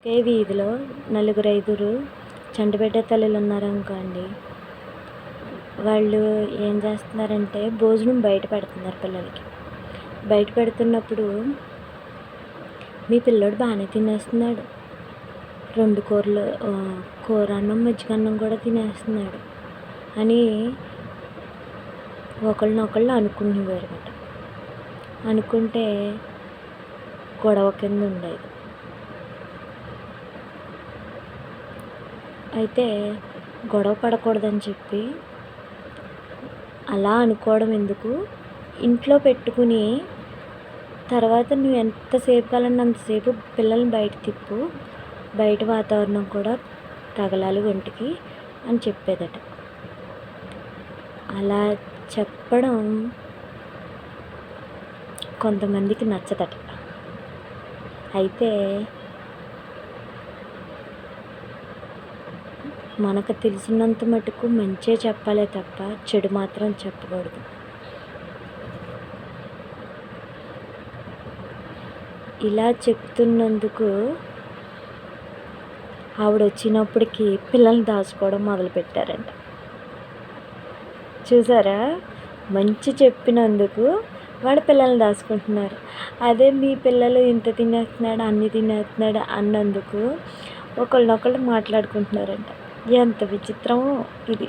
వీధిలో నలుగురు ఐదుగురు చంటిబిడ్డ తల్లులు ఉన్నారనుకోండి. వాళ్ళు ఏం చేస్తున్నారంటే భోజనం బయట పెడుతున్నారు పిల్లలకి. బయట పెడుతున్నప్పుడు మీ పిల్లోడు బాగానే తినేస్తున్నాడు, 2 కూరలు, కూర అన్నం మజ్జిగన్నం కూడా తినేస్తున్నాడు అని ఒకళ్ళనొకళ్ళు అనుకుంటున్నారన్నమాట. అనుకుంటే గొడవ కింద ఉండేది. అయితే గొడవ పడకూడదని చెప్పి అలా అనుకోవడం ఎందుకు, ఇంట్లో పెట్టుకుని తర్వాత నువ్వు ఎంతసేపు కావాలన్నా అంతసేపు పిల్లల్ని బయట తిప్పు, బయట వాతావరణం కూడా తగలాలి ఒంటికి అని చెప్పేదట. అలా చెప్పడం కొంతమందికి నచ్చదట. అయితే మనకు తెలిసినంత మటుకు మంచే చెప్పాలే తప్ప చెడు మాత్రం చెప్పకూడదు. ఇలా చెప్తున్నందుకు ఆవిడ వచ్చినప్పటికీ పిల్లల్ని దాచుకోవడం మొదలుపెట్టారంట. చూసారా, మంచి చెప్పినందుకు వాడు పిల్లల్ని దాచుకుంటున్నారు. అదే మీ పిల్లలు ఇంత తినేస్తున్నాడు, అన్ని తినేస్తున్నాడు అన్నందుకు ఒకళ్ళనొకళ్ళు మాట్లాడుకుంటున్నారంట. ఎంత విచిత్రమో ఇది.